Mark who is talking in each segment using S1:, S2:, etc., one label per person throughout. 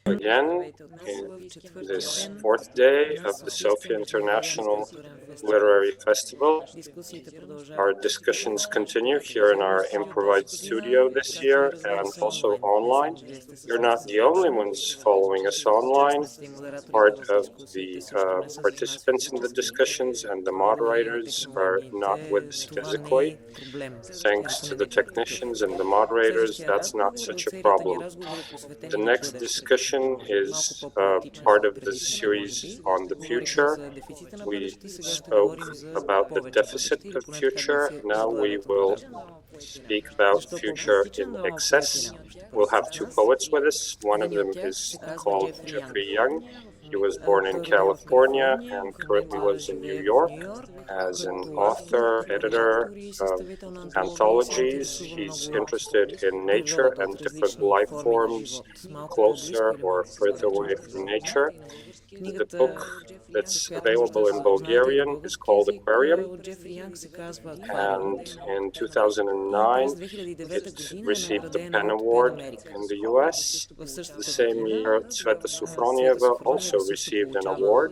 S1: Again, in this fourth day of the Sofia International Literary Festival. Our discussions continue here in our improvised studio this year and also online. You're not the only ones following us online. Part of the participants in the discussions and the moderators are not with us physically. Thanks to the technicians and the moderators, that's not such a problem. The next discussion is part of the series on the future. We spoke about the deficit of future. Now we will speak about future in excess. We'll have two poets with us. One of them is called Jeffrey Young. He was born in California and currently lives in New York as an author, editor of anthologies. He's interested in nature and different life forms, closer or further away from nature. The book that's available in Bulgarian is called Aquarium, and in 2009 it received the PEN Award in the US. The same year, Tzveta Sofronieva also received an award.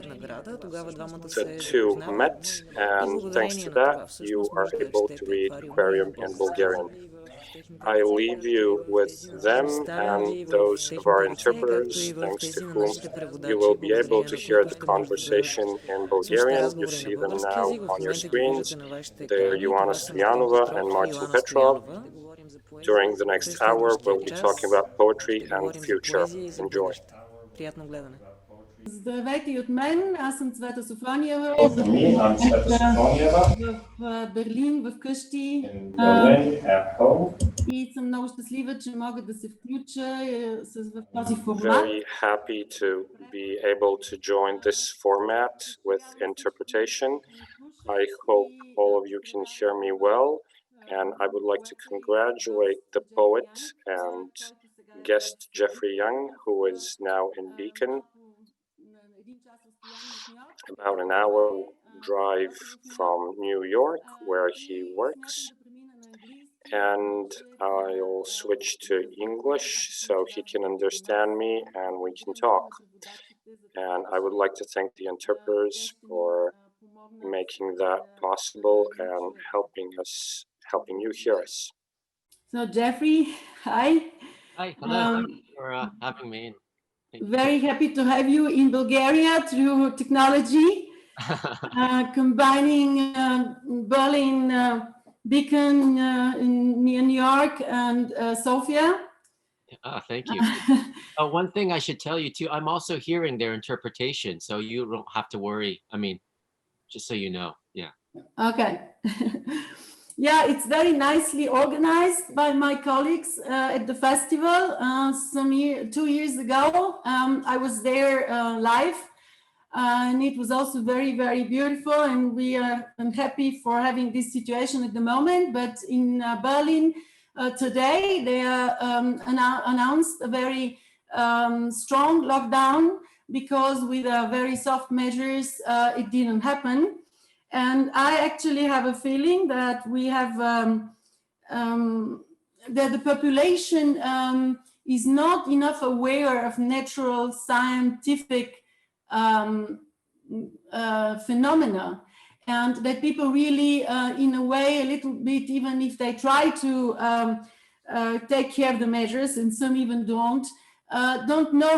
S1: The two met, and thanks to that, you are able to read Aquarium in Bulgarian. I leave you with them and those of our interpreters, thanks to whom you will be able to hear the conversation in Bulgarian. You see them now on your screens. They're Yoana, Stoyanova and Martin Petrov. During the next hour, we'll be talking about poetry and future. Enjoy.
S2: Здравейте и от мен, аз съм Tzveta Sofronieva в Берлин, вкъщи и съм много щастлива, че мога да се включа в този формат.
S1: Very happy to be able to join this format with interpretation. I hope all of you can hear me well, and I would like to congratulate the poet and guest Jeffrey Young, who is now in Beacon. About an hour drive from New York, where he works. And I'll switch to English so he can understand me and we can talk. And I would like to thank the interpreters for making that possible and helping you hear us.
S2: So Jeffrey, hi.
S3: Hi, hello. Thank you for having me.
S2: Very happy to have you in Bulgaria through technology, combining Berlin, Beacon, near New York, and Sofia.
S3: Thank you. One thing I should tell you too, I'm also hearing their interpretation, so you don't have to worry. I mean, just so you know, yeah.
S2: Okay. Yeah, it's very nicely organized by my colleagues at the festival. 2 years ago, I was there live, and it was also very, very beautiful. And I'm happy for having this situation at the moment. But in Berlin today, they announced a very strong lockdown because with very soft measures, it didn't happen. And I actually have a feeling that we have that the population is not enough aware of natural scientific phenomena, and that people really, in a way, a little bit, even if they try to take care of the measures, and some even don't know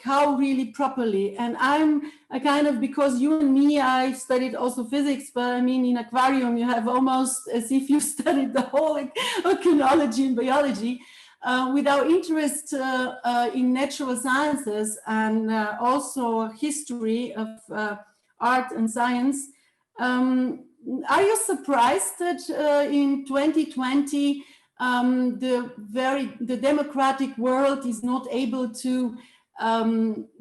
S2: how really properly. And I'm a kind of, because you and me, I studied also physics, but I mean, in Aquarium, you have almost as if you studied the whole oceanology and biology. With our interest in natural sciences and also history of art and science, are you surprised that in 2020, the democratic world is not able to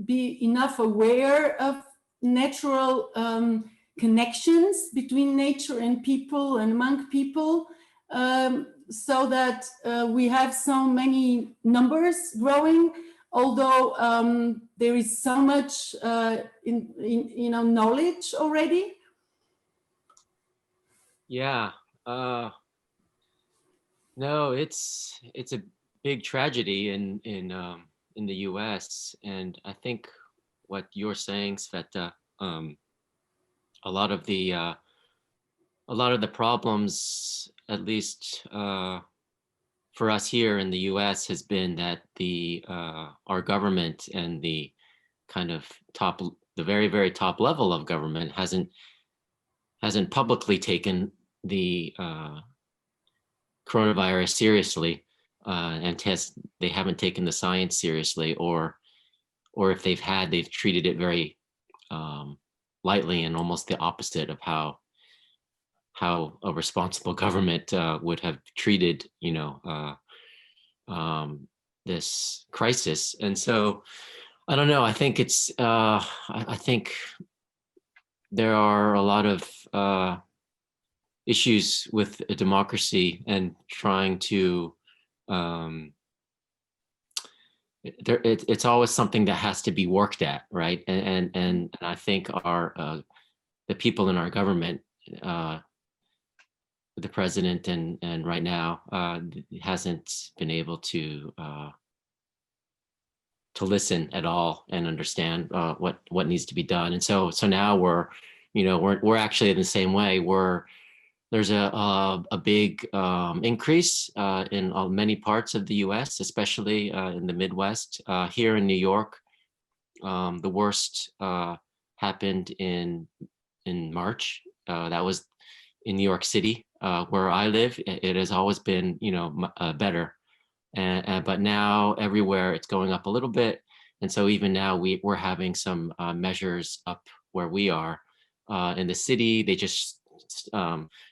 S2: be enough aware of natural connections between nature and people and among people, so that we have so many numbers growing, although there is so much in knowledge already.
S3: Yeah. No, it's a big tragedy in the U.S. and I think what you're saying, Tzveta, a lot of the problems, at least for us here in the U.S., has been that our government and the kind of the very, very top level of government hasn't publicly taken the coronavirus seriously, and they haven't taken the science seriously, or if they've treated it very lightly, and almost the opposite of how a responsible government would have treated, this crisis. And so I don't know, I think it's I think there are a lot of issues with a democracy and trying to it's always something that has to be worked at, right? And I think the people in our government, the president and right now hasn't been able to listen at all and understand what needs to be done. And so now we're actually in the same way. There's a big increase in many parts of the U.S., especially in the Midwest. Here in New York, the worst happened in March. That was in New York City, where I live. It has always been, better, but now everywhere it's going up a little bit. And so even now we're having some measures up where we are in the city. They just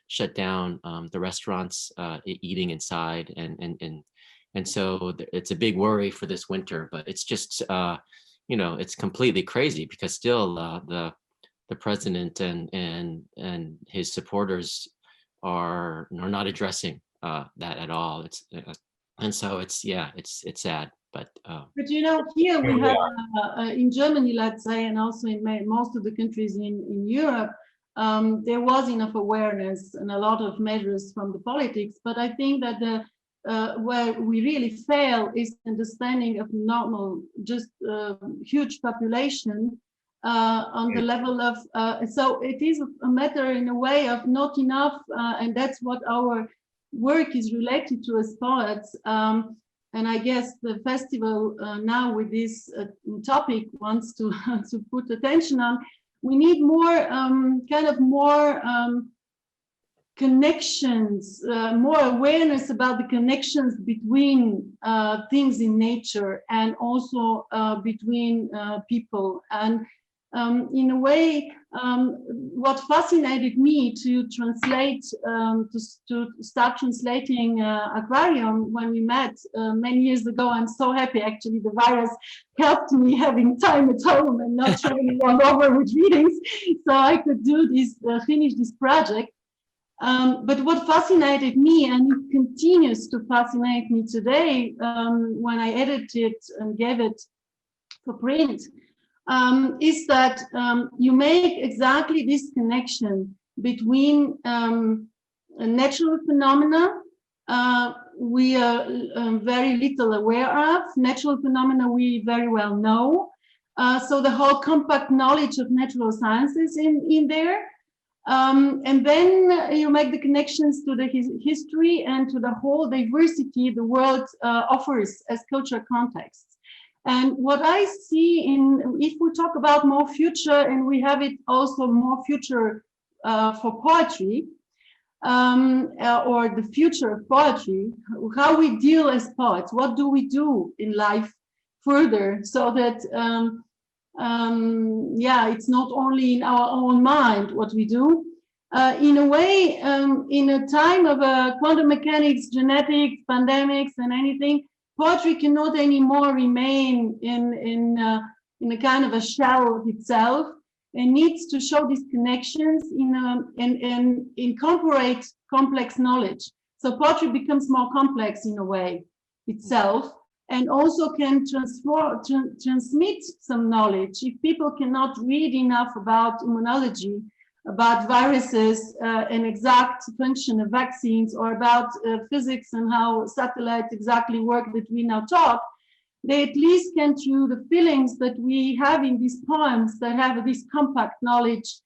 S3: shut down the restaurants, eating inside, and so it's a big worry for this winter. But it's just it's completely crazy, because still the president and his supporters are not addressing that at all. And so it's sad. But
S2: here we have in Germany, let's say, and also in most of the countries in Europe, there was enough awareness and a lot of measures from the politics. But I think that where we really fail is understanding of normal, just huge population on the level of, so it is a matter in a way of not enough, and that's what our work is related to as poets. And I guess the festival now with this topic wants to put attention on. We need more more connections, more awareness about the connections between things in nature and also between people. And in a way, what fascinated me to translate, to start translating Aquarium when we met many years ago. I'm so happy, actually, the virus helped me having time at home and not traveling all over with readings, so I could do this, finish this project. But what fascinated me, and it continues to fascinate me today, when I edited it and gave it for print, is that you make exactly this connection between natural phenomena we are very little aware of, natural phenomena we very well know. So the whole compact knowledge of natural sciences in there. And then you make the connections to the history and to the whole diversity the world offers as cultural contexts. And what I see if we talk about more future, and we have it also more future for poetry, or the future of poetry, how we deal as poets, what do we do in life further, so that yeah, it's not only in our own mind what we do. In a way, in a time of quantum mechanics, genetics, pandemics, and anything, poetry cannot anymore remain in a kind of a shell of itself, and needs to show these connections and incorporate complex knowledge. So poetry becomes more complex in a way itself, and also can transmit some knowledge. If people cannot read enough about immunology, about viruses, and exact function of vaccines, or about physics and how satellites exactly work that we now talk, they at least can, through the feelings that we have in these poems that have this compact knowledge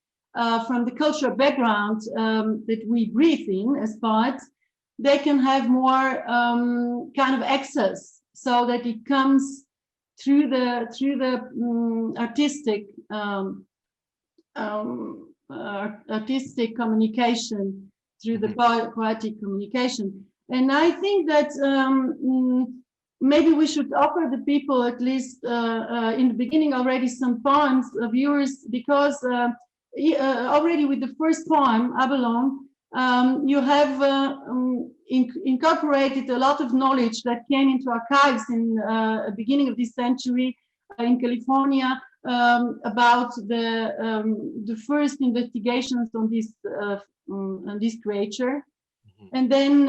S2: from the cultural background that we breathe in as poets, they can have more kind of access, so that it comes through the artistic artistic communication, through the poetic communication. And I think that maybe we should offer the people, at least in the beginning, already some poems, viewers, because already with the first poem, Abalone, you have incorporated a lot of knowledge that came into archives in the beginning of this century in California, about the first investigations on this creature. And then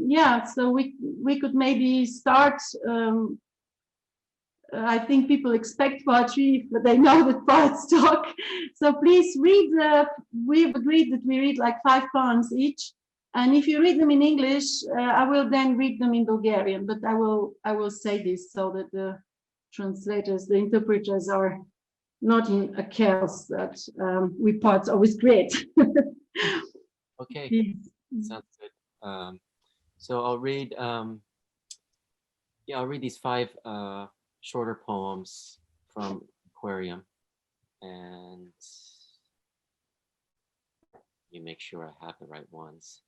S2: yeah, so we could maybe start. I think people expect poetry, but they know that poets talk. So please read. We've agreed that we read like 5 poems each, and if you read them in English, I will then read them in Bulgarian. But I will say this so that the translators, the interpreters, are not in a chaos that we poets always create.
S3: Okay,
S2: Please.
S3: sounds good. So I'll read. I'll read these 5 shorter poems from Aquarium, and you make sure I have the right ones.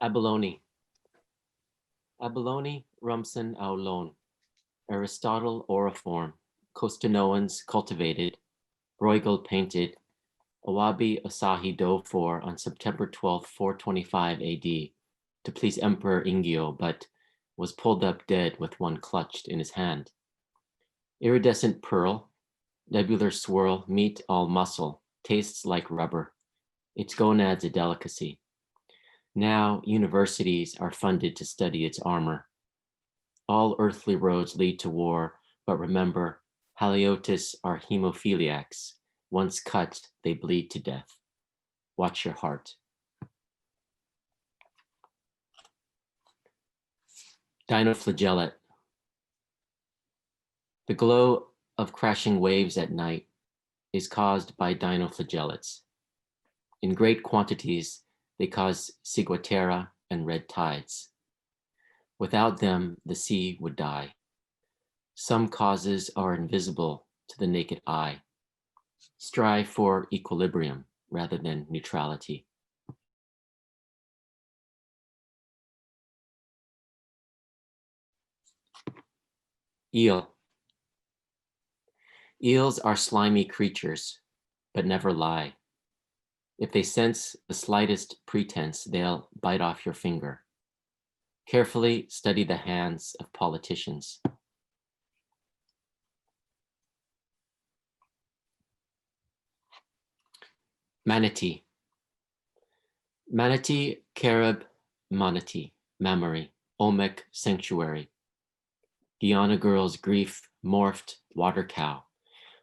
S3: Abalone. Abalone rumsen aulon. Aristotle oriform. Costanoans cultivated. Bruegel painted. Awabi Asahi dove for on September 12, 425 AD, to please Emperor Ingyo, but was pulled up dead with one clutched in his hand. Iridescent pearl, nebular swirl, meat all muscle, tastes like rubber. Its gonads a delicacy. Now universities are funded to study its armor. All earthly roads lead to war, but remember, haliotis are hemophiliacs. Once cut, they bleed to death. Watch your heart. Dinoflagellate. The glow of crashing waves at night is caused by dinoflagellates. In great quantities, they cause ciguatera and red tides. Without them, the sea would die. Some causes are invisible to the naked eye. Strive for equilibrium rather than neutrality. Eel. Eels are slimy creatures, but never lie. If they sense the slightest pretense, they'll bite off your finger. Carefully study the hands of politicians. Manatee. Manatee, Carib, Manatee, Mammary, Olmec Sanctuary. Guyana girl's grief morphed water cow.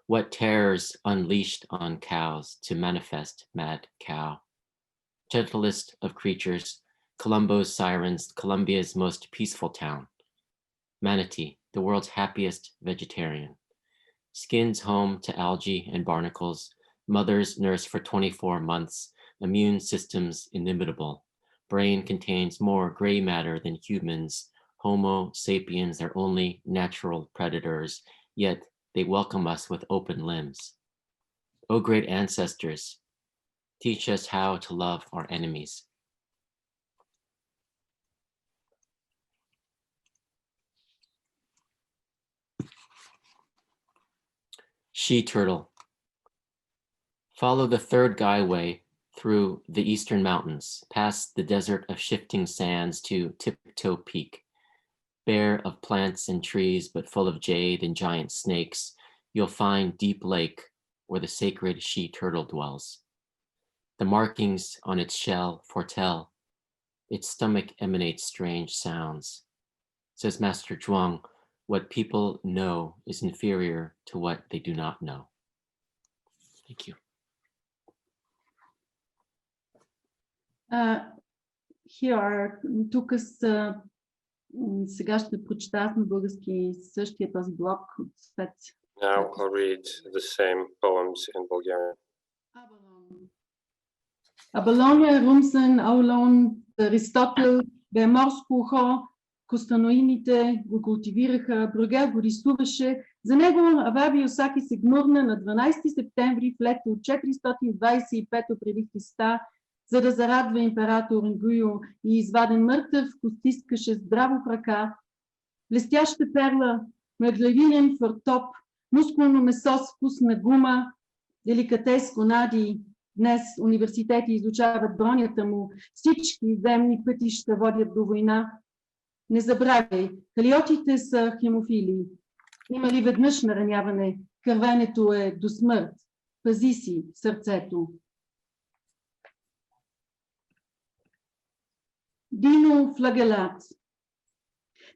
S3: What terrors unleashed on cows to manifest mad cow. Gentlest of creatures, Colombo's sirens, Colombia's most peaceful town. Manatee, the world's happiest vegetarian. Skins home to algae and barnacles. Mother's nurse for 24 months. Immune systems inimitable. Brain contains more gray matter than humans. Homo sapiens, their only natural predators, yet they welcome us with open limbs. O great ancestors, teach us how to love our enemies. She turtle. Follow the third guyway through the eastern mountains, past the desert of shifting sands to Tiptoe Peak. Bare of plants and trees, but full of jade and giant snakes, you'll find Deep Lake, where the sacred she turtle dwells. The markings on its shell foretell. Its stomach emanates strange sounds. Says Master Zhuang, what people know is inferior to what they do not know. Thank you.
S2: Тук са, сега ще прочета аз на български същия този блок от Спец.
S1: Now I'll read the same poems in Bulgarian.
S2: Абалония, Румсен, Аулон, Аристотел, бе морско ухо, костаноините го култивираха, Брюгер го рисуваше. За него Аваби Осаки се гмурна на 12 септември в лето от 425 преди Христа, за да зарадва император Нгуйо и изваден мъртъв го стискаше здраво в ръка. Блестяща перла, мъглевинен фартоп, мускулно месо с вкус на гума, деликатес конади. Днес университети изучават бронята му, всички земни пътища водят до война. Не забравяй, калиотите са хемофили. Има ли веднъж нараняване, кървенето е до смърт. Пази си сърцето. Дино флагелат.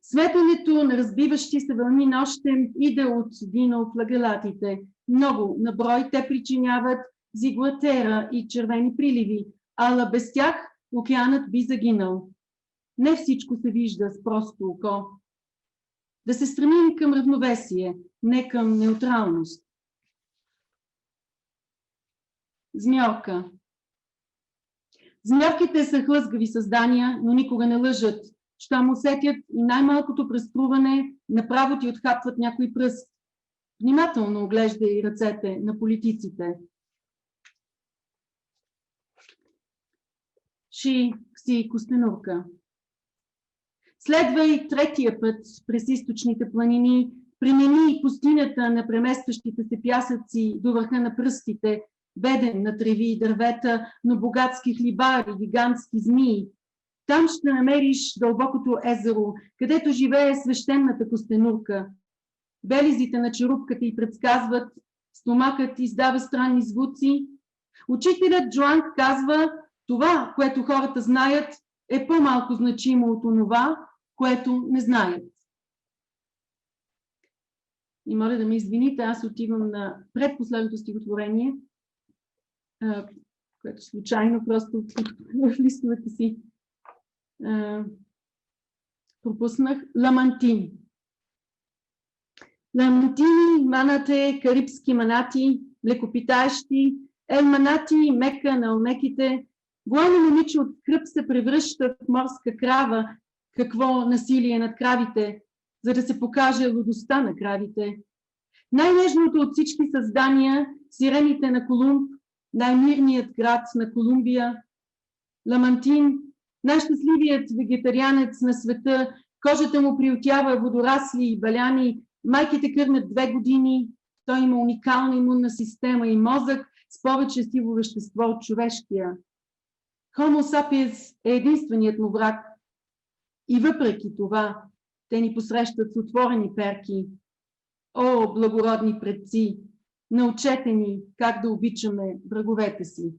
S2: Светенето на разбиващи се вълни нощем иде от дино флагелатите. Много на брой те причиняват зиглатера и червени приливи, ала без тях океанът би загинал. Не всичко се вижда с просто око. Да се стремим към равновесие, не към неутралност. Змьорка. Змьорките са хлъзгави създания, но никога не лъжат. Щом усетят и най-малкото преструване, направо ти отхапват някой пръст. Внимателно оглеждай ръцете на политиците. Кси Костенурка. Следвай третия път през източните планини, премени пустинята на преместващите се пясъци до върха на пръстите, беден на треви и дървета, но богатски хлибари, гигантски змии. Там ще намериш дълбокото езеро, където живее свещената Костенурка. Белизите на черупката й предсказват, стомакът издава странни звуци. Учителят Джуанг казва, това, което хората знаят, е по-малко значимо от онова, което не знаят. И моля да ме извините, аз отивам на предпоследното стихотворение, което случайно просто в листовете си пропуснах. Ламантин. Ламантини, манате, карибски манати, млекопитаещи, елманати, мека на омеките. Голямо момиче от кръп се превръща в морска крава. Какво насилие над кравите, за да се покаже лудостта на кравите. Най-нежното от всички създания, сирените на Колумб, най-мирният град на Колумбия, Ламантин, най-щастливият вегетарианец на света, кожата му приютява водорасли и баляни, майките кърнат 2 години, той има уникална имунна система и мозък с повече сиво вещество от човешкия. Homo sapiens е единственият му враг. И въпреки това, те ни посрещат с отворени перки. О, благородни предци, научете ни как да обичаме враговете си.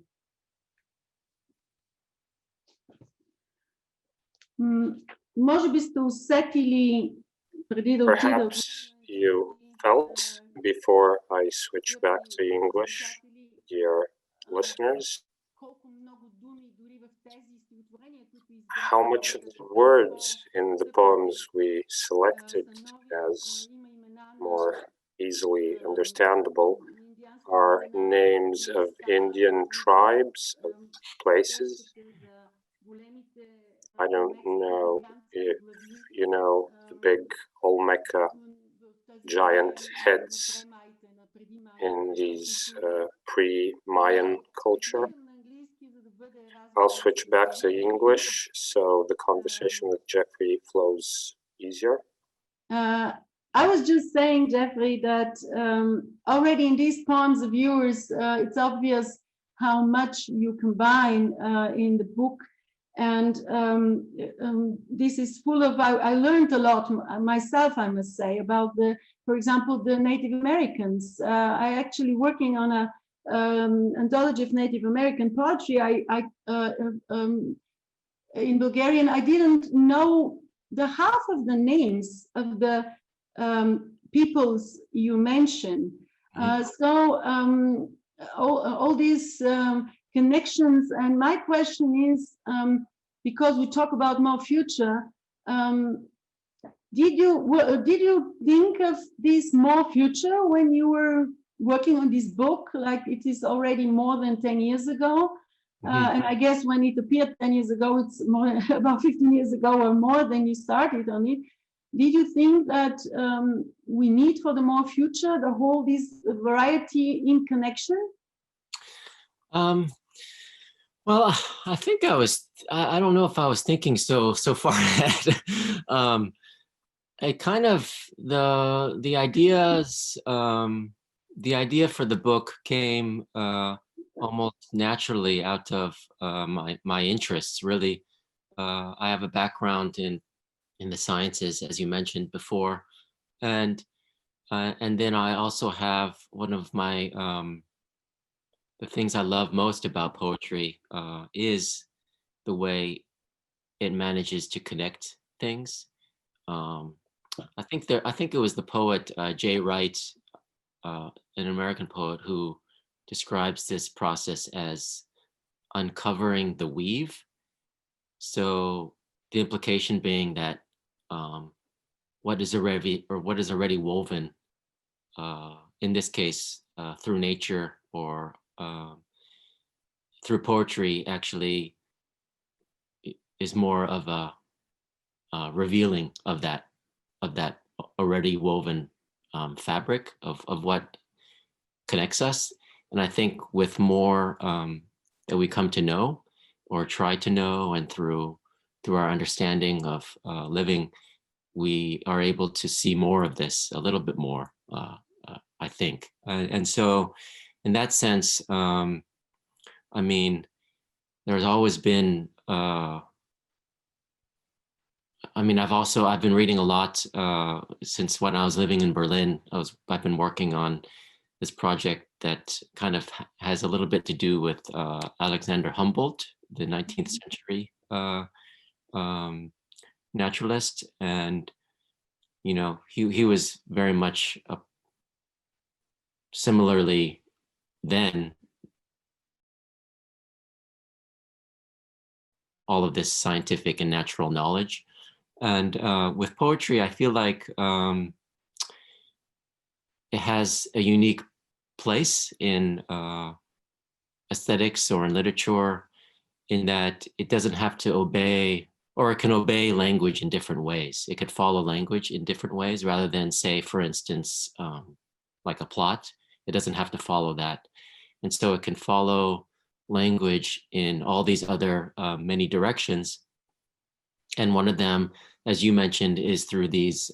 S2: Може би сте усетили преди да отида...
S1: Perhaps you felt before I switch back to English, dear listeners, how much of the words in the poems we selected as more easily understandable are names of Indian tribes, of places. I don't know if you know the big Olmeca giant heads in these pre-Mayan culture. I'll switch back to English so the conversation with Jeffrey flows easier.
S2: I was just saying, Jeffrey, that already in these poems of yours, it's obvious how much you combine in the book. And this is full of, I learned a lot myself, I must say, about for example, the Native Americans. I actually working on a anthology of Native American poetry. In Bulgarian, I didn't know the half of the names of the peoples you mentioned. All these connections, and my question is, because we talk about more future, did you think of this more future when you were working on this book? Like, it is already more than 10 years ago. And I guess when it appeared 10 years ago, it's more about 15 years ago or more than you started on it. Did you think that we need for the more future the whole this variety in connection?
S3: Well, I think I don't know if I was thinking so far ahead. It kind of, the ideas, the idea for the book came almost naturally out of my interests, really. I have a background in the sciences, as you mentioned before. And then I also have one of my, the things I love most about poetry is the way it manages to connect things. I think it was the poet Jay Wright, an American poet, who describes this process as uncovering the weave. So the implication being that what is already woven, in this case, through nature or through poetry, actually is more of a revealing of that already woven fabric of what connects us. And I think with more that we come to know or try to know, and through our understanding of living, we are able to see more of this, a little bit more, I think. And so in that sense, I mean, there's always been, I mean, I've been reading a lot since when I was living in Berlin. I've been working on this project that kind of has a little bit to do with Alexander Humboldt, the 19th century naturalist. And, you know, he was very much similarly then all of this scientific and natural knowledge. And with poetry, I feel like it has a unique place in aesthetics or in literature, in that it doesn't have to obey, or it can obey language in different ways. It could follow language in different ways, rather than, say, for instance, like a plot. It doesn't have to follow that. And so it can follow language in all these other many directions. And one of them, as you mentioned, is through these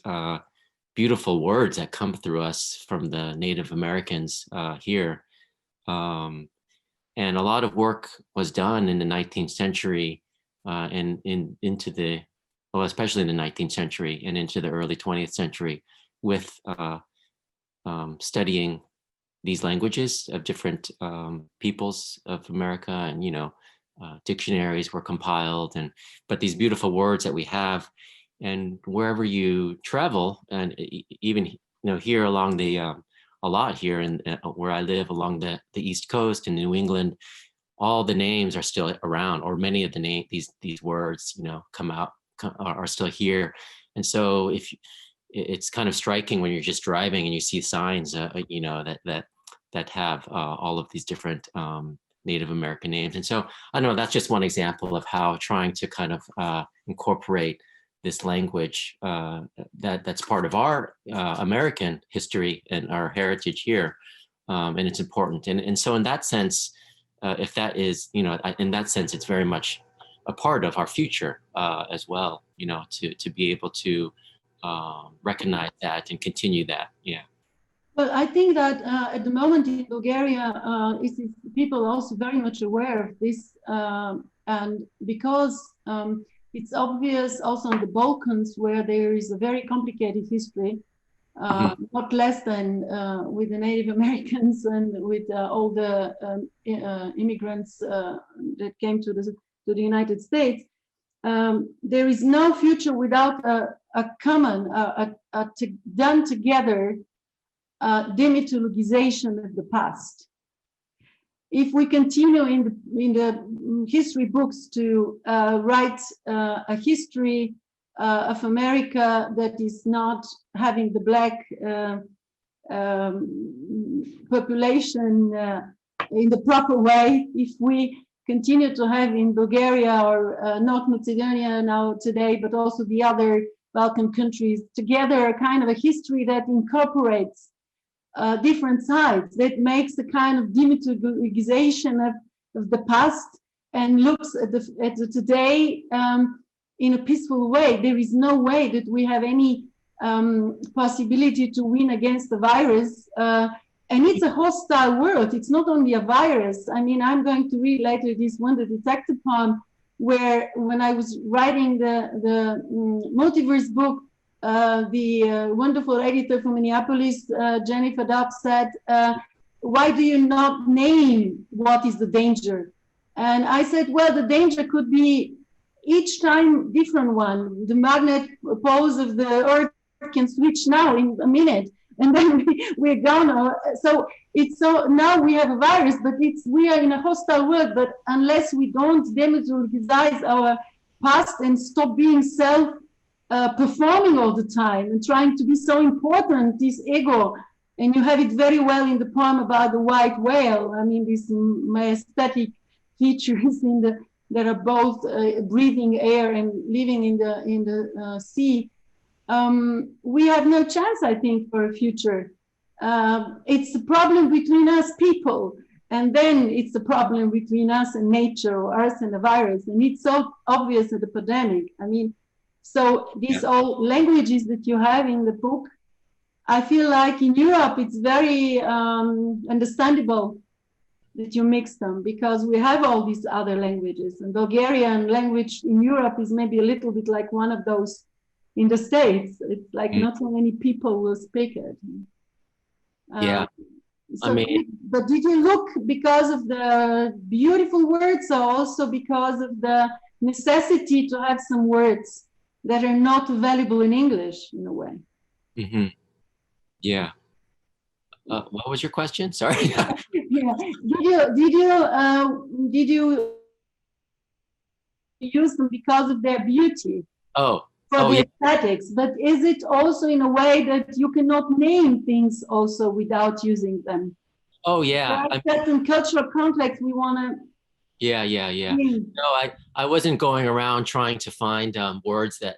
S3: beautiful words that come through us from the Native Americans here. And a lot of work was done in the 19th century and into the, well, especially in the 19th century and into the early 20th century, with studying these languages of different peoples of America. And, you know, dictionaries were compiled, but these beautiful words that we have, and wherever you travel, and even, you know, here along the a lot here in where I live along the East Coast in New England, all the names are still around, or many of the these words, you know, are still here. And so it's kind of striking when you're just driving and you see signs, you know, that have all of these different Native American names. And so I don't know, that's just one example of how trying to kind of incorporate this language that's part of our American history and our heritage here, and it's important. And so in that sense, if that is, you know, in that sense, it's very much a part of our future as well, you know, to be able to recognize that and continue that. Yeah.
S2: Well, I think that at the moment in Bulgaria, people are also very much aware of this, and because it's obvious also in the Balkans, where there is a very complicated history, not less than with the Native Americans and with all the immigrants that came to the United States. There is no future without a common, done together demythologization of the past. If we continue in the history books to write a history of America that is not having the black population in the proper way, if we continue to have in Bulgaria or North Macedonia now today, but also the other Balkan countries together, a kind of a history that incorporates different sides, that makes a kind of demythologization of the past and looks at the today in a peaceful way. There is no way that we have any possibility to win against the virus. And it's a hostile world. It's not only a virus. I mean, I'm going to read later this one, the detective poem, where when I was writing the multiverse book, the wonderful editor from Minneapolis, Jennifer Dobbs, said, why do you not name what is the danger? And I said, well, the danger could be each time different one. The magnet poles of the Earth can switch now in a minute, and then we're gone. So it's so now we have a virus, but we are in a hostile world. But unless we don't demythologize our past and stop being performing all the time and trying to be so important, this ego, and you have it very well in the poem about the white whale. I mean, these majestic features that are both breathing air and living in the sea. We have no chance, I think, for a future. It's a problem between us people, and then it's a problem between us and nature, or us and the virus, and it's so obvious in the pandemic. I mean, so these all languages that you have in the book, I feel like in Europe it's very understandable that you mix them, because we have all these other languages, and Bulgarian language in Europe is maybe a little bit like one of those in the States. It's like not so many people will speak it.
S3: Yeah.
S2: So
S3: I mean,
S2: but did you look because of the beautiful words, or also because of the necessity to have some words that are not available in English in a way?
S3: Yeah. What was your question? Sorry.
S2: Yeah. Did you use them because of their beauty? For the aesthetics, but is it also in a way that you cannot name things also without using them?
S3: Oh yeah.
S2: Certain cultural context we want to.
S3: Yeah. No, I wasn't going around trying to find words that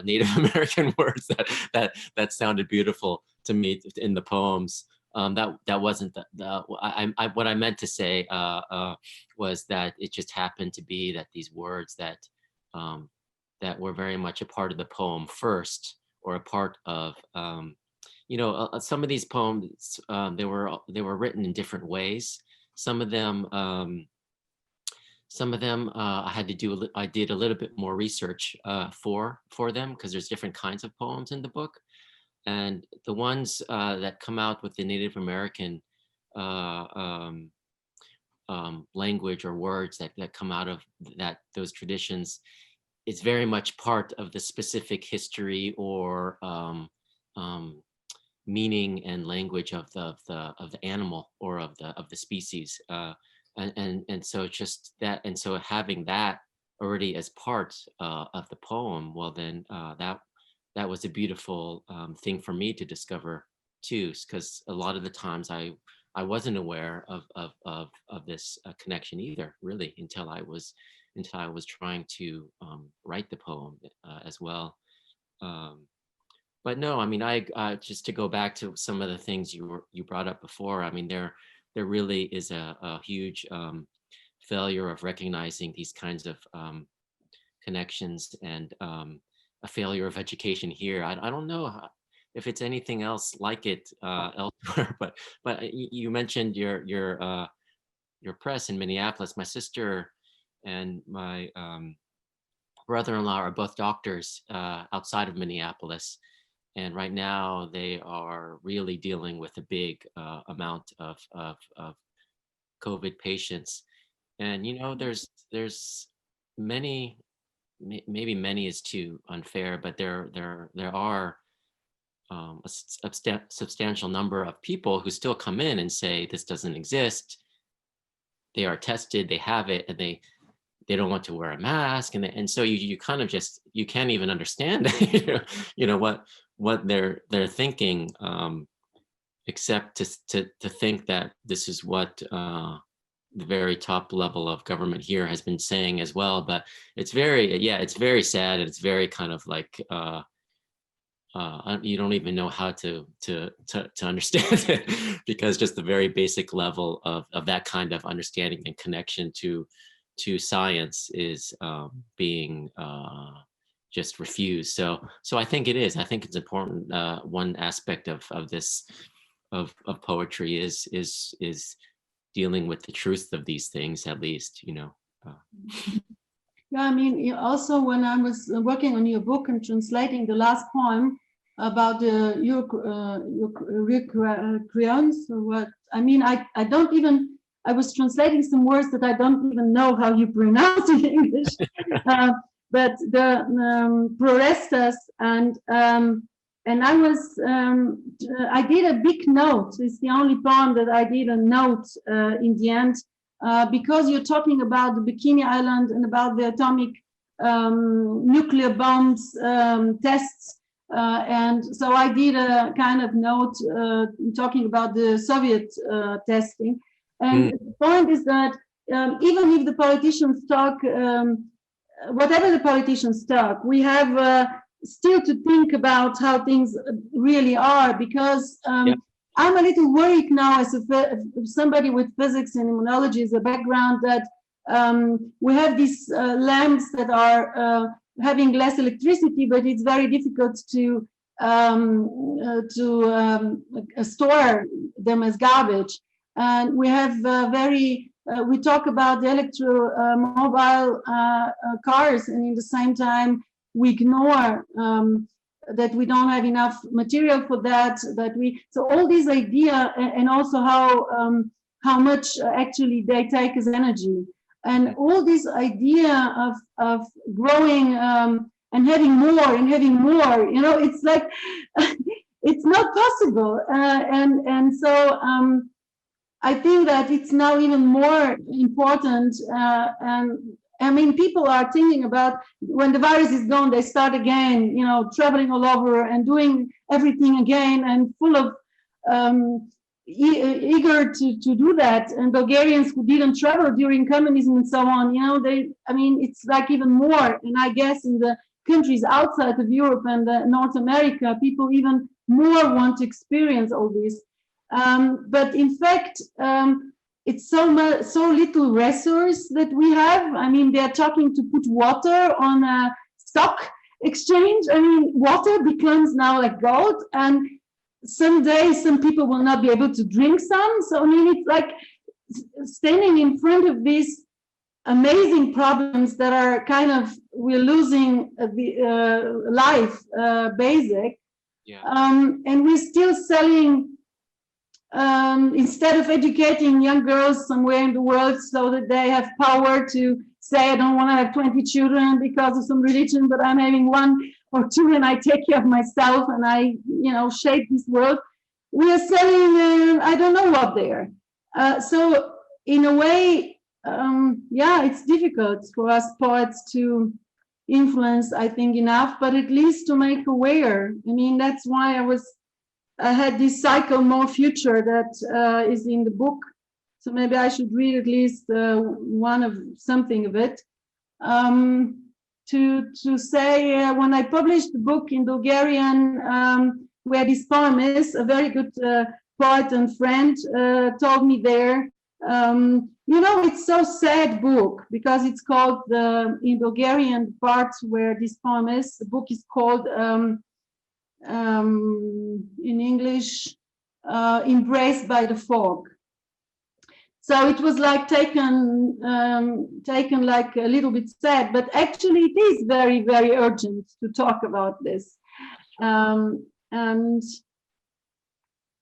S3: Native American words that sounded beautiful to me in the poems. That wasn't what I meant to say was that it just happened to be that these words that were very much a part of the poem first, or a part of some of these poems, they were written in different ways. Some of them I did a little bit more research for them, because there's different kinds of poems in the book. And the ones that come out with the Native American language or words that come out of those traditions, it's very much part of the specific history or meaning and language of the animal or of the species, and so just that, and so having that already as part of the poem, well then that was a beautiful thing for me to discover too, because a lot of the times I wasn't aware of this connection either, really, until I was trying to write the poem as well. But no, I mean, just to go back to some of the things you brought up before, I mean, there really is a huge failure of recognizing these kinds of connections and a failure of education here. I don't know if it's anything else like it elsewhere, but you mentioned your press in Minneapolis. My sister and my brother-in-law are both doctors outside of Minneapolis, and right now they are really dealing with a big amount of COVID patients. And there's many, maybe many is too unfair, but there are a substantial number of people who still come in and say this doesn't exist. They are tested, they have it, and they don't want to wear a mask, and so you kind of just, you can't even understand what they're thinking, except to think that this is what the very top level of government here has been saying as well. But it's very sad, and it's very kind of like you don't even know how to understand it, because just the very basic level of that kind of understanding and connection to science is being just refused. So I think I think it's important. One aspect of this of poetry is dealing with the truth of these things, at least,
S2: Yeah, I mean, also when I was working on your book and translating the last poem about the recreants, or what I mean, I don't even, I was translating some words that I don't even know how you pronounce in English, but the prorestas, and I was, I did a big note. It's the only poem that I did a note in the end, because you're talking about the Bikini Island and about the atomic nuclear bombs tests. And so I did a kind of note talking about the Soviet testing. And the point is that even if the politicians talk, whatever the politicians talk, we have still to think about how things really are, because I'm a little worried now as somebody with physics and immunology as a background, that we have these lamps that are having less electricity, but it's very difficult to store them as garbage. And we have we talk about the electromobile cars, and in the same time we ignore that we don't have enough material for that. So all these idea, and also how much actually they take as energy, and all this idea of growing and having more, it's like it's not possible, and so I think that it's now even more important. And I mean, people are thinking about when the virus is gone, they start again, traveling all over and doing everything again, and full of eager to do that. And Bulgarians who didn't travel during communism and so on, it's like even more. And I guess in the countries outside of Europe and North America, people even more want to experience all this. But in fact, it's so little resource that we have. I mean, they're talking to put water on a stock exchange. I mean, water becomes now like gold, and someday some people will not be able to drink some. So I mean, it's like standing in front of these amazing problems that are kind of, we're losing the life basic, and we're still selling. Instead of educating young girls somewhere in the world so that they have power to say, I don't want to have 20 children because of some religion, but I'm having 1 or 2 and I take care of myself and I, shape this world. We are selling, I don't know what there. So in a way, it's difficult for us poets to influence, I think, enough, but at least to make aware. I mean, that's why I had this cycle More Future that is in the book, so maybe I should read at least something of it, to say when I published the book in Bulgarian, where this poem is, a very good poet and friend told me there, You know, it's so sad book because it's called in Bulgarian parts where this poem is. The book is called in English, "Embraced by the Fog." So it was like taken like a little bit sad, but actually it is very, very urgent to talk about this. And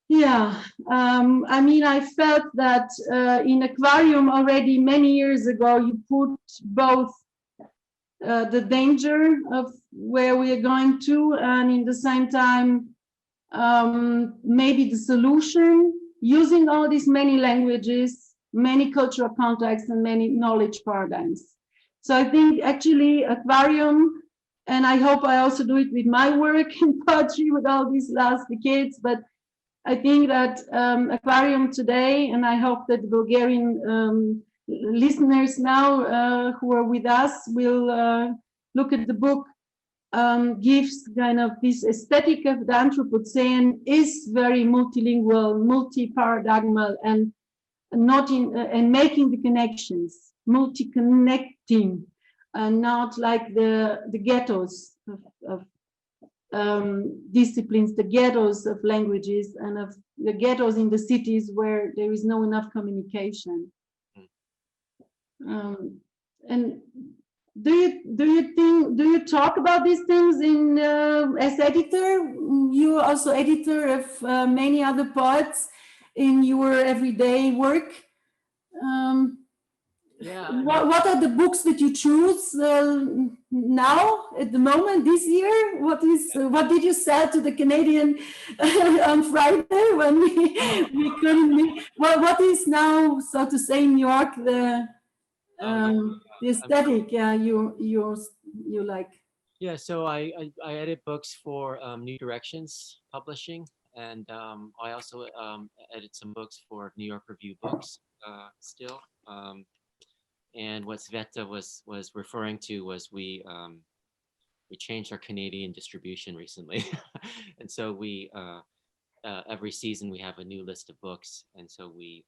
S2: yeah, I mean, I felt that in Aquarium already many years ago, you put both the danger of where we are going to, and in the same time, maybe the solution, using all these many languages, many cultural contexts, and many knowledge paradigms. So I think actually Aquarium, and I hope I also do it with my work in poetry with all these last decades, but I think that Aquarium today, and I hope that the Bulgarian listeners now who are with us will look at the book, gives kind of this aesthetic of the Anthropocene, is very multilingual, multi-paradigmal, and not in and making the connections, multi-connecting, and not like the ghettos of disciplines, the ghettos of languages, and of the ghettos in the cities where there is no enough communication. And do you talk about these things in as editor? You are also editor of many other poets in your everyday work.
S3: Yeah.
S2: What are the books that you choose now at the moment this year? What did you sell to the Canadian on Friday when we couldn't meet? What is now, so to say, in New York the aesthetic? Yeah, you like.
S3: Yeah, so I edit books for New Directions Publishing, and I also edit some books for New York Review Books still. And what Tzveta was referring to was we changed our Canadian distribution recently, and so we every season we have a new list of books, and so we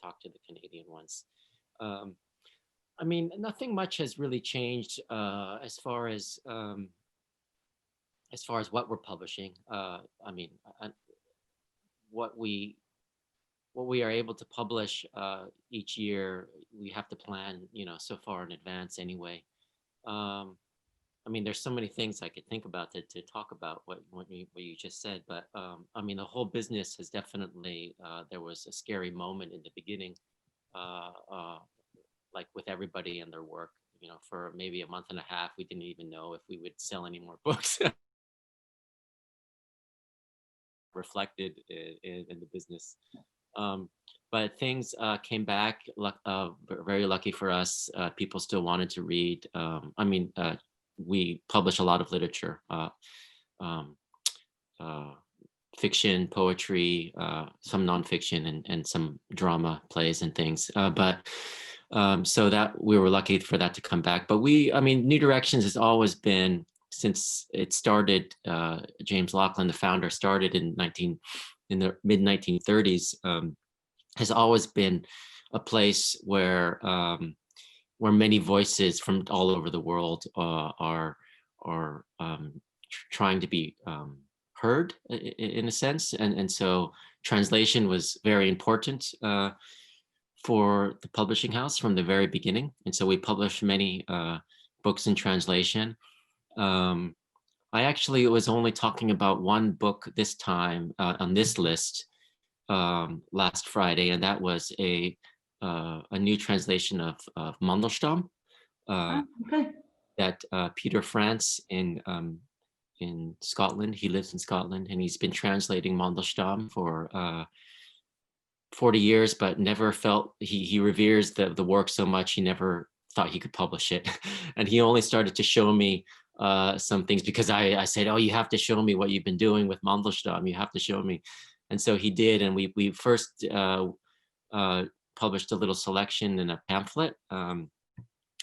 S3: talk to the Canadian ones. I mean, nothing much has really changed as far as what we're publishing. I mean, what we are able to publish each year, we have to plan, so far in advance anyway. I mean, there's so many things I could think about to talk about what you just said, but I mean, the whole business has definitely, there was a scary moment in the beginning, like with everybody and their work, for maybe a month and a half, we didn't even know if we would sell any more books. Reflected in the business. But things came back, very lucky for us. People still wanted to read. I mean, we publish a lot of literature, fiction, poetry, some nonfiction, and some drama plays and things. But so that we were lucky for that to come back. But I mean, New Directions has always been, since it started, James Laughlin, the founder, started in the mid 1930s, has always been a place where many voices from all over the world are trying to be heard in a sense, and so translation was very important for the publishing house from the very beginning, and so we published many books in translation. I actually was only talking about one book this time on this list last Friday, and that was a new translation of Mandelstam that Peter France in Scotland. He lives in Scotland, and he's been translating Mandelstam for 40 years, but never felt he reveres the work so much he never thought he could publish it. And he only started to show me some things because I said, oh, you have to show me what you've been doing with Mandelstam. You have to show me. And so he did. And we first published a little selection in a pamphlet. And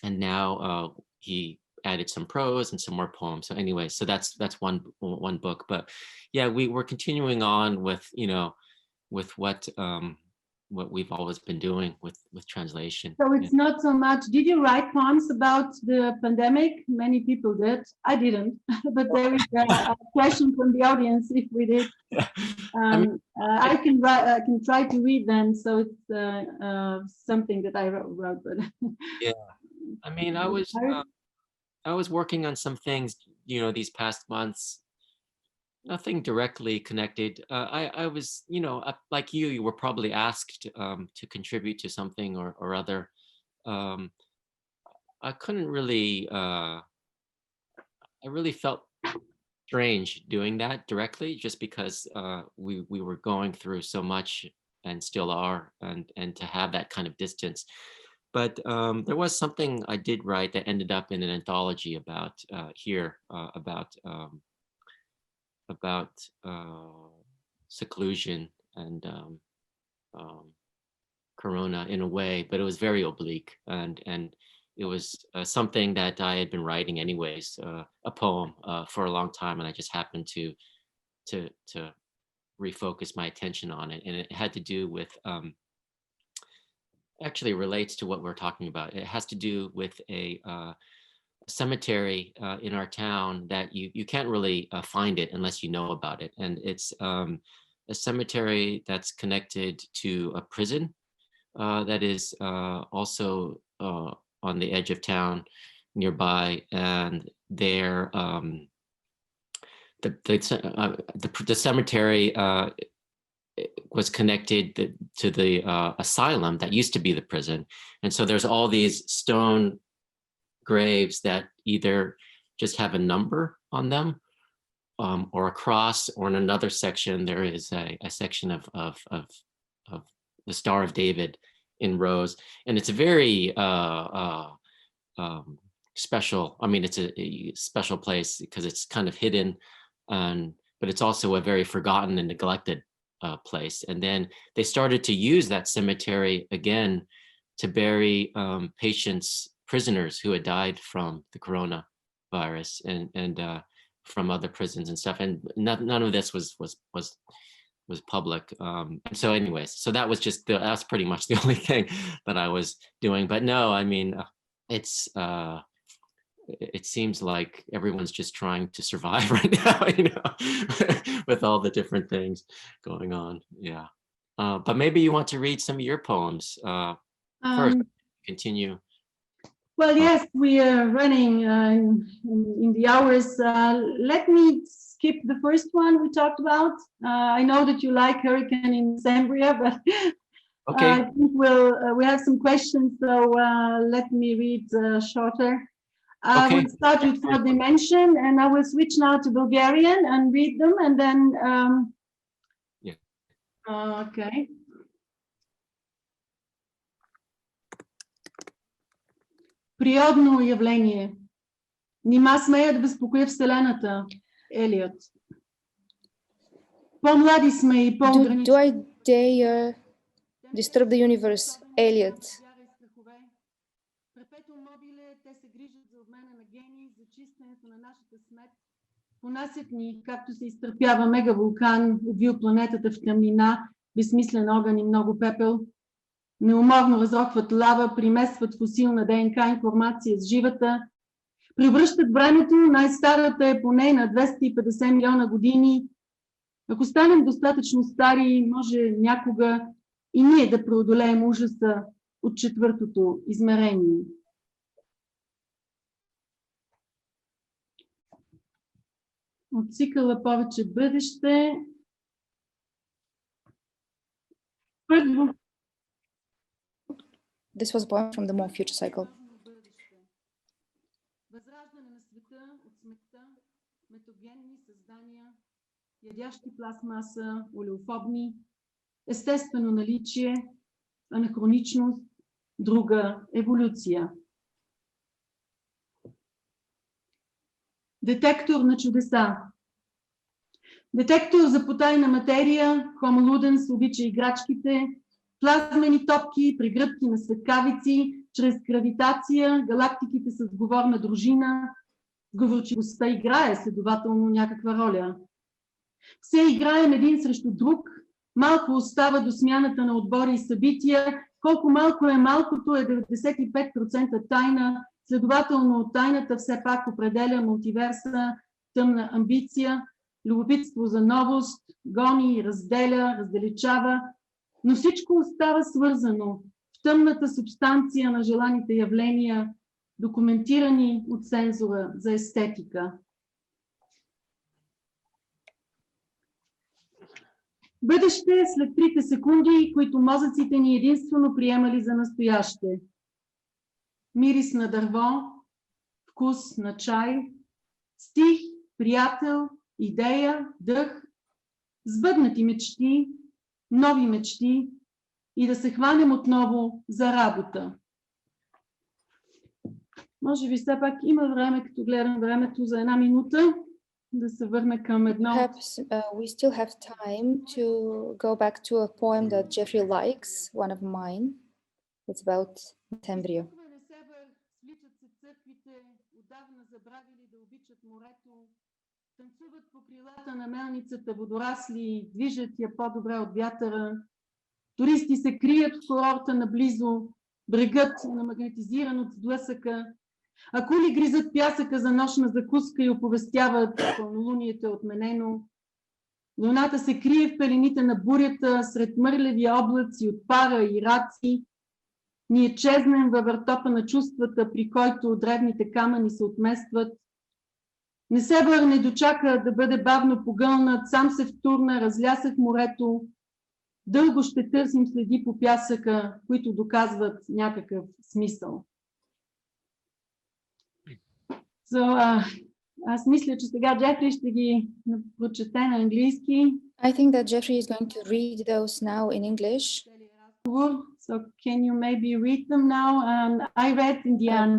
S3: now he added some prose and some more poems. So anyway, so that's one book. But yeah, we're continuing on with, you know, with what we've always been doing with translation.
S2: So it's not so much, did you write poems about the pandemic? Many people did. I didn't, but there is a question from the audience if we did. I can try to read them, so it's something that I wrote. But
S3: yeah, I mean, I was working on some things, you know, these past months. Nothing directly connected. I was, you know, like you were probably asked to contribute to something or other. I couldn't really. I really felt strange doing that directly, just because we were going through so much and still are, and to have that kind of distance. But there was something I did write that ended up in an anthology about seclusion and corona in a way, but it was very oblique, and it was something that I had been writing anyways, a poem for a long time, and I just happened to refocus my attention on it, and it had to do with actually relates to what we're talking about. It has to do with a cemetery in our town that you can't really find it unless you know about it. And it's a cemetery that's connected to a prison that is also on the edge of town nearby. And there, the cemetery was connected to the asylum that used to be the prison. And so there's all these stone graves that either just have a number on them or a cross, or in another section there is a section of the Star of David in rows. And it's a very special, I mean, it's a special place because it's kind of hidden, but it's also a very forgotten and neglected place. And then they started to use that cemetery again to bury prisoners who had died from the coronavirus and from other prisons and stuff. And none of this was public. And so anyways, so that was just that's pretty much the only thing that I was doing. But no, I mean, it seems like everyone's just trying to survive right now, you know, with all the different things going on. Yeah. But maybe you want to read some of your poems first. Continue.
S2: Well, yes, we are running in the hours. Let me skip the first one we talked about. I know that you like Hurricane in Zambia, but
S3: okay.
S2: I think we have some questions, so let me read shorter.
S3: Okay.
S2: We'll start with Fourth Dimension, and I will switch now to Bulgarian and read them, and then
S3: yeah.
S2: Okay. Природно явление. Нима смея да безпокоя Вселената, Елиот. По-млади сме и по-ограничени.
S4: Do I dare disturb the universe, Eliot?
S2: Перпетуум мобиле, те се грижат за обмена на гени, за чистенето на нашата смет. Понасят ни, както се изтърпява мегавулкан, обвил планетата в тъмнина, безсмислен огън и много пепел. Неуморно разрокват лава, примесват фосилна ДНК информация с живата, превръщат времето, най-старата е поне на 250 милиона години. Ако станем достатъчно стари, може някога и ние да преодолеем ужаса от четвъртото измерение. От цикъла повече бъдеще. Първо.
S4: This was a poem from the More Future cycle.
S2: Възраждане на света от сметта, метогенни създания, ядящи пластмаса, олеофобни, естествено наличие, анахроничност, друга еволюция. Детектор на чудеса. Детектор за потайна материя, Homo ludens обича играчките, плазмени топки, прегръдки на светкавици, чрез гравитация, галактиките с говорна дружина, говорчивостта играе следователно някаква роля. Все играем един срещу друг, малко остава до смяната на отбори и събития, колко малко е малкото е 95% тайна, следователно тайната все пак определя мултиверса, тъмна амбиция, любопитство за новост, гони, разделя, раздалечава, но всичко остава свързано в тъмната субстанция на желаните явления, документирани от цензура за естетика. Бъдеще след 3 секунди, които мозъците ни единствено приемали за настояще. Мирис на дърво, вкус на чай, стих, приятел, идея, дъх, сбъднати мечти, нови мечти и да се хванем отново за работа. Може би все пак има време, като гледам времето за 1 минута, да се върне към едно.
S4: Perhaps we still have time to go back to a poem that Jeffrey likes, one of mine. It's about Tembryo.
S2: Не се свличат се църквите, отдавна забравили да обичат морето, танцуват по крилата на мелницата водорасли, движат я по-добре от вятъра. Туристи се крият в курорта наблизо, брегът намагнетизиран от сблъсъка. Акули гризат пясъка за нощна закуска и оповестяват, пълнолунието е отменено. Луната се крие в пелените на бурята, сред мърлеви облаци от пара и раци. Ние чезнем във въртопа на чувствата, при който древните камъни се отместват. Не се върне, дочака да бъде бавно погълнат, сам се втурна, разляса в морето. Дълго ще търсим следи по пясъка, които доказват някакъв смисъл. Аз мисля, че сега Джефри ще ги прочете на английски.
S4: I think that Jeffrey is going to read those now in English.
S2: So can you maybe read them now? I read in the end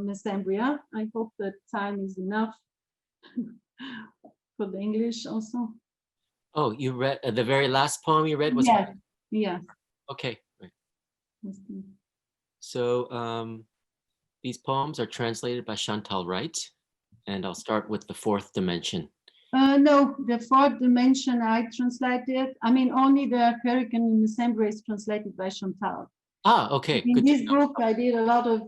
S2: Miss Ambria. I hope that time is enough for the English also.
S3: Oh, you read the very last poem you read was?
S2: Yes. Yes.
S3: Okay. Great. So these poems are translated by Chantal Wright, and I'll start with the 4th dimension.
S2: No, the 4th dimension I translated. I mean, only the Hurricane in December is translated by Chantal.
S3: Ah, okay.
S2: In
S3: Good
S2: this book, I did a lot of.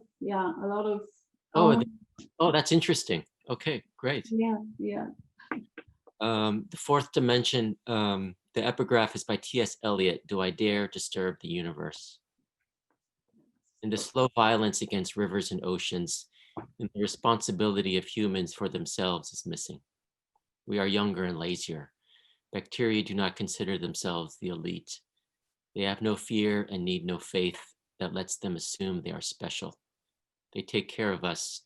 S3: Oh, that's interesting. Okay, great.
S2: Yeah.
S3: The 4th dimension, the epigraph is by T.S. Eliot. Do I dare disturb the universe? In the slow violence against rivers and oceans, and the responsibility of humans for themselves is missing. We are younger and lazier. Bacteria do not consider themselves the elite. They have no fear and need no faith that lets them assume they are special. They take care of us.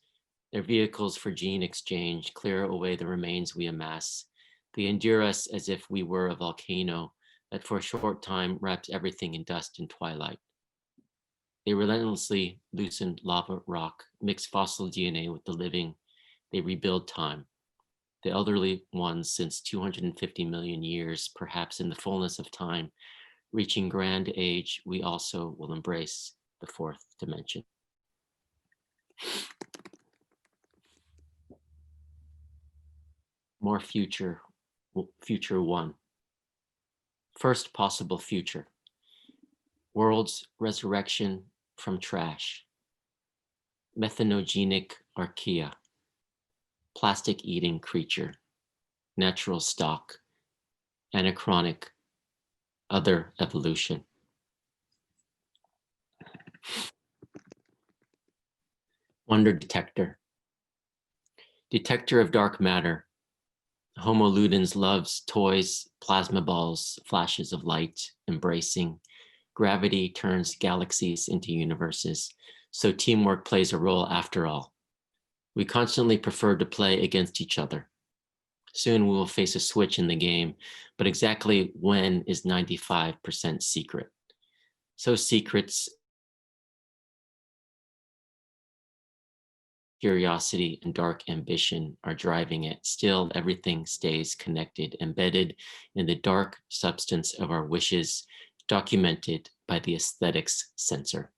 S3: Their vehicles for gene exchange clear away the remains we amass. They endure us as if we were a volcano that for a short time wraps everything in dust and twilight. They relentlessly loosen lava rock, mix fossil DNA with the living. They rebuild time. The elderly ones since 250 million years, perhaps in the fullness of time, reaching grand age, we also will embrace the 4th dimension. More future 1. First possible future. World's resurrection from trash. Methanogenic archaea. Plastic-eating creature. Natural stock. Anachronic. Other evolution. Wonder detector. Detector of dark matter. Homo ludens loves toys, plasma balls, flashes of light, embracing. Gravity turns galaxies into universes, so teamwork plays a role after all. We constantly prefer to play against each other. Soon we will face a switch in the game, but exactly when is 95% secret. So secrets, curiosity, and dark ambition are driving it. Still, everything stays connected, embedded in the dark substance of our wishes, documented by the aesthetics censor.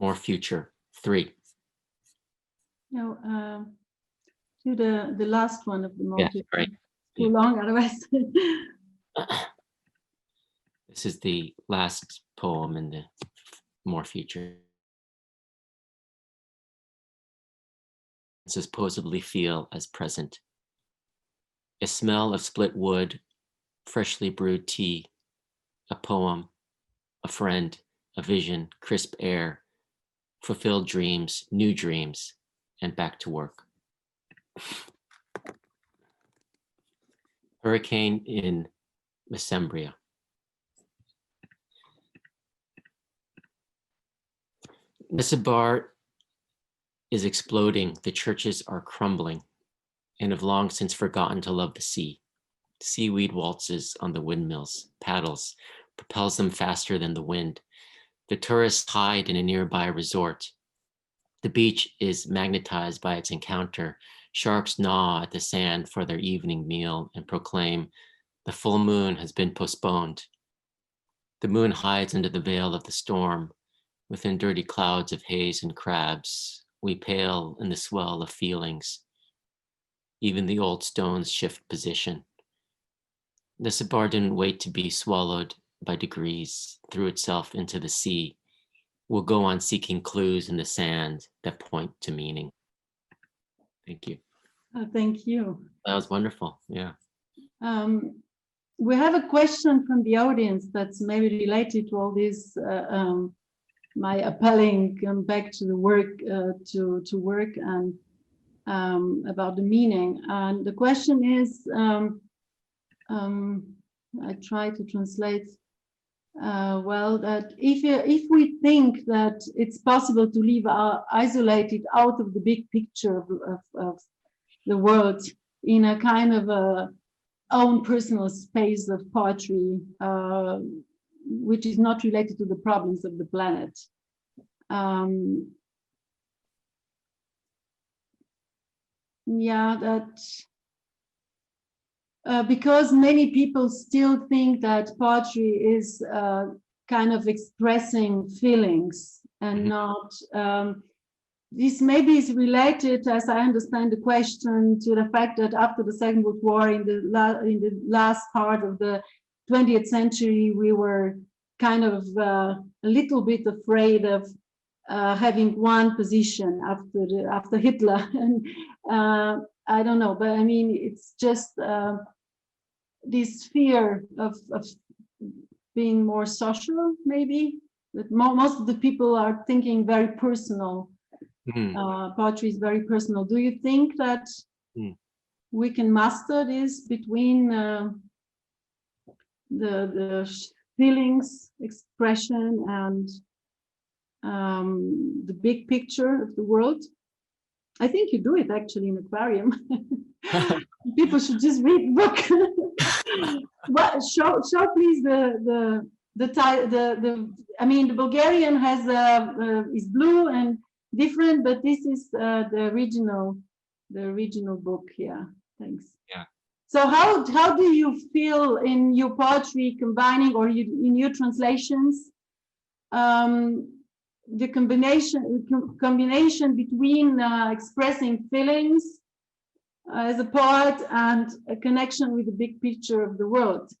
S3: More future, 3.
S2: No, to the last one of the motive.
S3: Yeah, right.
S2: Too long, otherwise.
S3: This is the last poem in the more future. Supposedly feel as present. A smell of split wood, freshly brewed tea, a poem, a friend, a vision, crisp air, fulfilled dreams, new dreams, and back to work. Hurricane in Mesembria. Nisibar is exploding, the churches are crumbling, and have long since forgotten to love the sea. Seaweed waltzes on the windmills, paddles, propels them faster than the wind. The tourists hide in a nearby resort. The beach is magnetized by its encounter. Sharks gnaw at the sand for their evening meal and proclaim, the full moon has been postponed. The moon hides under the veil of the storm. Within dirty clouds of haze and crabs, we pale in the swell of feelings. Even the old stones shift position. The Sibar didn't wait to be swallowed by degrees, threw itself into the sea, will go on seeking clues in the sand that point to meaning. Thank you.
S2: Thank you.
S3: That was wonderful, yeah.
S2: We have a question from the audience that's maybe related to all this, my appelling back to the work, to work and about the meaning. And the question is, I try to translate well, that if we think that it's possible to live isolated out of the big picture of the world in a kind of a own personal space of poetry, which is not related to the problems of the planet. Yeah, that because many people still think that poetry is kind of expressing feelings and not, this maybe is related, as I understand the question, to the fact that after the Second World War, in the last part of the 20th century, we were kind of a little bit afraid of having one position after Hitler. And I don't know, but I mean, it's just this fear of being more social, maybe, that most of the people are thinking very personal. Poetry is very personal. Do you think that we can master this between the feelings, expression, and the big picture of the world? I think you do it actually in Aquarium. People should just read the book. But show please the I mean, the Bulgarian has is blue and different, but this is the original book. Yeah, thanks.
S3: Yeah.
S2: So how do you feel in your poetry combining, or in your translations, the combination between expressing feelings as a poet and a connection with the big picture of the world?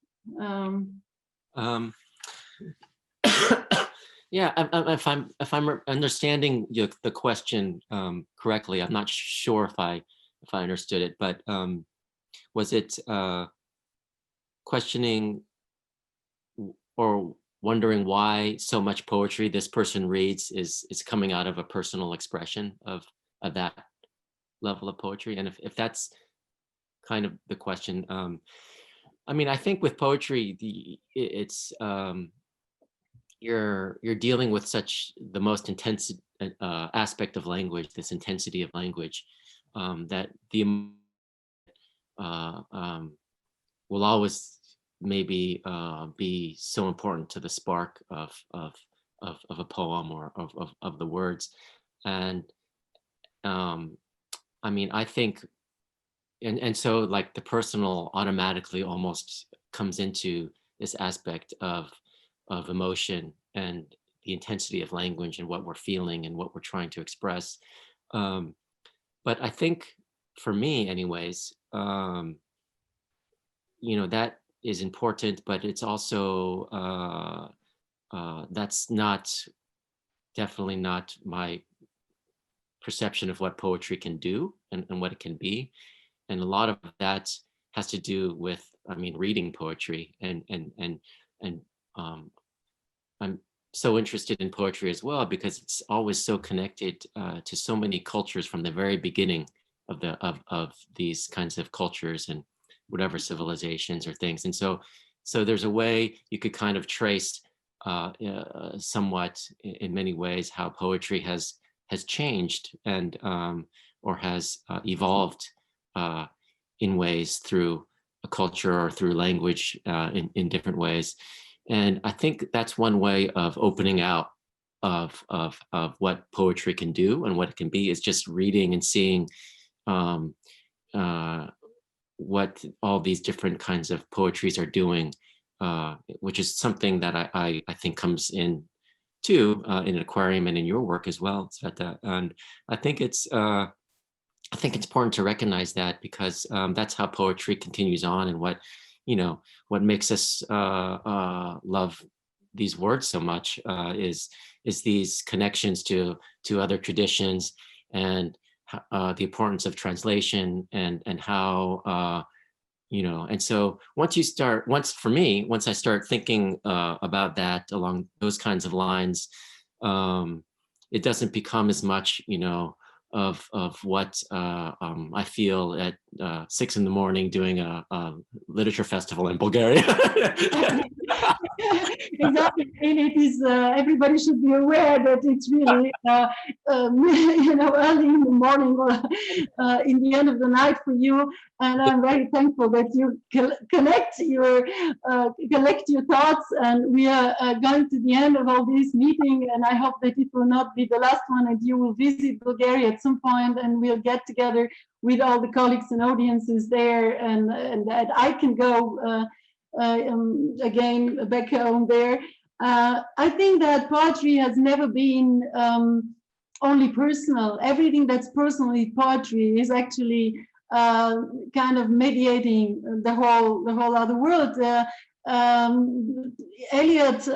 S3: Yeah, if I'm understanding the question correctly, I'm not sure if I understood it, but was it questioning or wondering why so much poetry this person reads is coming out of a personal expression of that level of poetry? And if that's kind of the question, I mean, I think with poetry, it's you're dealing with the most intense aspect of language, this intensity of language, that will always maybe be so important to the spark of a poem or of the words. And I mean, I think and so like the personal automatically almost comes into this aspect of emotion and the intensity of language and what we're feeling and what we're trying to express. But I think for me anyways, that is important, but it's also, that's definitely not my perception of what poetry can do and what it can be. And a lot of that has to do with, reading poetry and I'm so interested in poetry as well because it's always so connected to so many cultures from the very beginning of these kinds of cultures and whatever civilizations or things. And so there's a way you could kind of trace somewhat in many ways how poetry has changed and or has evolved in ways through a culture or through language in different ways. And I think that's one way of opening out of what poetry can do and what it can be, is just reading and seeing what all these different kinds of poetries are doing, which is something that I think comes in too in Aquarium and in your work as well, Tzveta. And I think it's important to recognize that because that's how poetry continues on, and what makes us love these words so much is these connections to other traditions and the importance of translation and how and so once I start thinking about that along those kinds of lines, it doesn't become as much of what I feel at 6 a.m. doing a literature festival in Bulgaria.
S2: Exactly, and it is. Everybody should be aware that it's really, early in the morning or in the end of the night for you. And I'm very thankful that you collect your thoughts. And we are going to the end of all this meeting. And I hope that it will not be the last one, and you will visit Bulgaria at some point, and we'll get together with all the colleagues and audiences there, and that I can go. Again, back home there. I think that poetry has never been only personal. Everything that's personal in poetry is actually kind of mediating the whole other world. Eliot,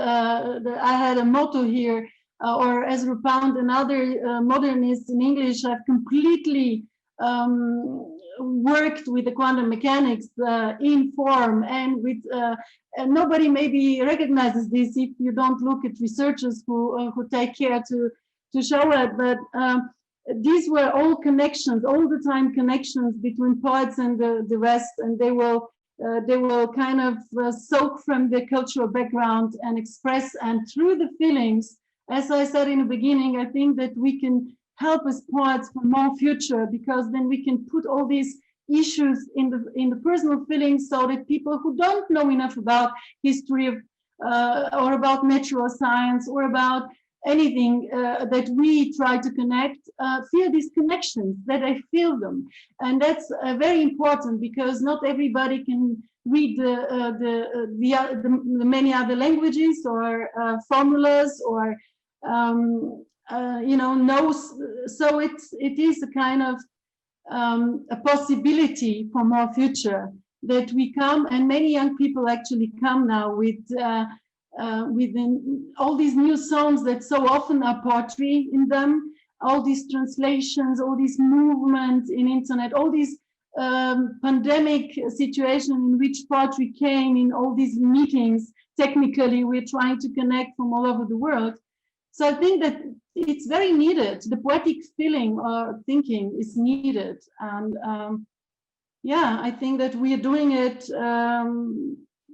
S2: I had a motto here, or Ezra Pound and other modernists in English have completely worked with the quantum mechanics in form, and with and nobody maybe recognizes this if you don't look at researchers who take care to show it. But these were all connections, all the time connections between poets and the rest, and they will kind of soak from the cultural background and express, and through the feelings. As I said in the beginning, I think that we can help as poets for more future, because then we can put all these issues in the personal feelings, so that people who don't know enough about history of, or about natural science or about anything that we try to connect, feel these connections, that I feel them. And that's very important, because not everybody can read the many other languages or formulas or knows. So it is a kind of a possibility for more future, that we come, and many young people actually come now with all these new songs that so often are poetry in them, all these translations, all these movements in internet, all these pandemic situation in which poetry came in all these meetings. Technically, we're trying to connect from all over the world. So I think that it's very needed. The poetic feeling or thinking is needed. And yeah, I think that we are doing it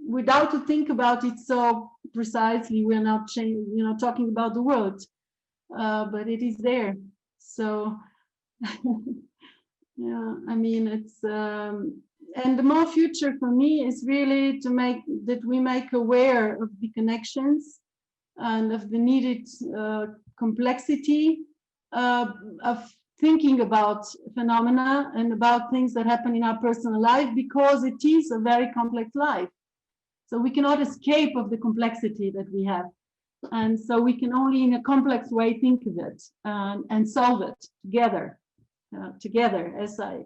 S2: without to think about it so precisely. We're not talking about the world, but it is there. So yeah, I mean, it's and the more future for me is really to make that we make aware of the connections and of the needed complexity of thinking about phenomena and about things that happen in our personal life, because it is a very complex life. So we cannot escape of the complexity that we have. And so we can only in a complex way think of it and solve it together, as I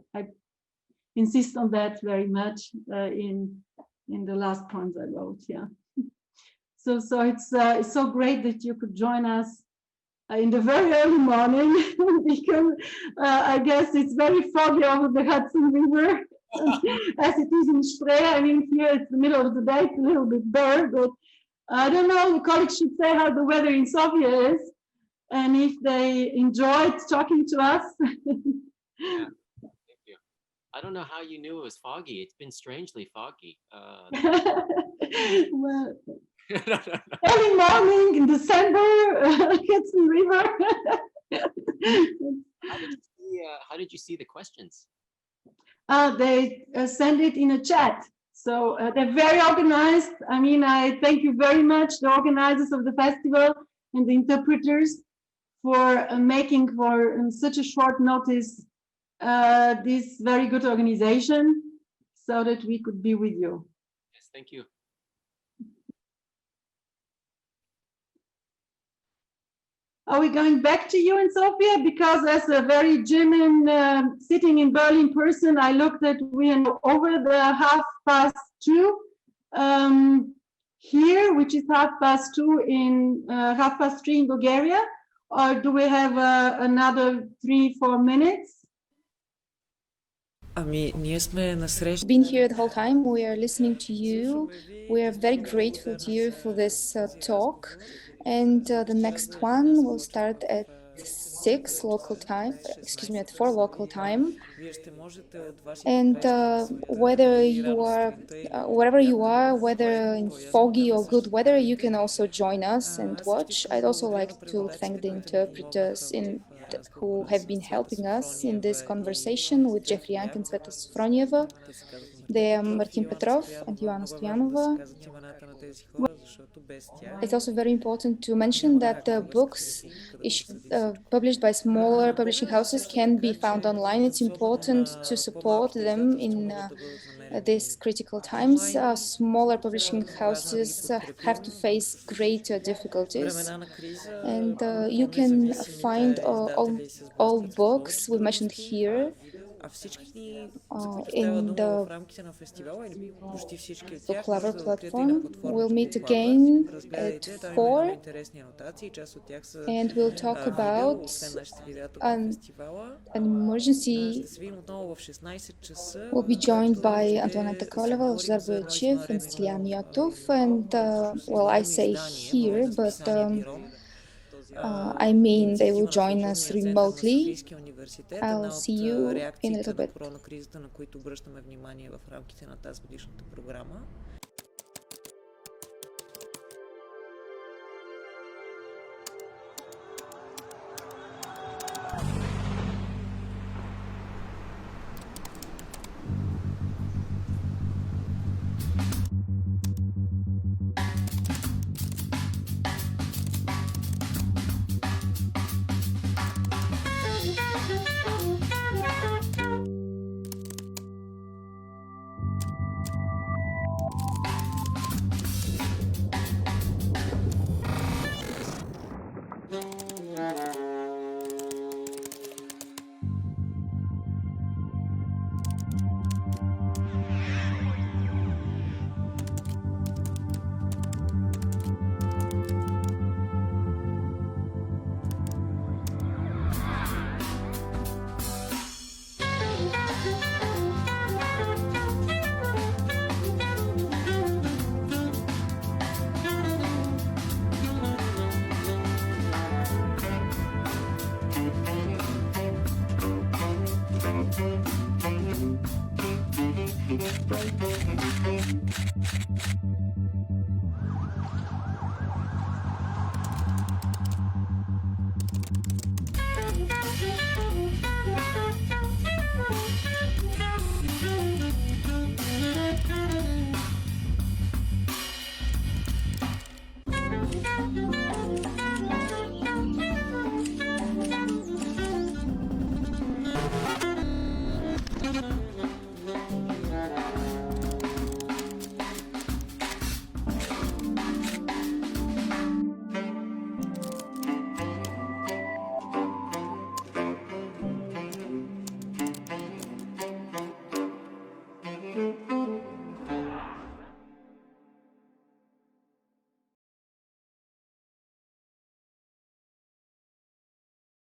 S2: insist on that very much in the last poems I wrote, yeah. So it's so great that you could join us in the very early morning, because I guess it's very foggy over the Hudson River, as it is in Spree. I mean, here it's the middle of the day, it's a little bit bare, but I don't know, the colleagues should say how the weather in Sofia is, and if they enjoyed talking to us.
S3: Yeah, thank you. I don't know how you knew it was foggy. It's been strangely foggy.
S2: Well, early morning in December, Hudson River.
S3: How did you see the questions?
S2: They send it in a chat. So they're very organized. I mean, I thank you very much, the organizers of the festival and the interpreters, for making for such a short notice this very good organization, so that we could be with you.
S3: Yes, thank you.
S2: Are we going back to you in Sofia? Because as a very German sitting in Berlin person, I looked at we are over the 2:30 here, which is 2:30 in 2:30 in Bulgaria, or do we have another 3-4 minutes?
S4: Been here the whole time. We are listening to you. We are very grateful to you for this talk. And the next one will start at 6 local time, excuse me, at 4 local time. And whether you are, wherever you are, whether in foggy or good weather, you can also join us and watch. I'd also like to thank the interpreters who have been helping us in this conversation with Jeffrey Young and Tzveta Sofronieva. They are Martin Petrov and Yoana Stoyanova. It's also very important to mention that the books published by smaller publishing houses can be found online. It's important to support them in these critical times. Smaller publishing houses have to face greater difficulties. And you can find all books we mentioned here in the Book Lover platform. We'll meet again at 4, and we'll talk about an emergency. We'll be joined by Antoaneta Koleva, Lăzar Boiacev, and Stilian Iatov. And well, I say here, but I mean they will join us remotely. I'll see you in a little bit.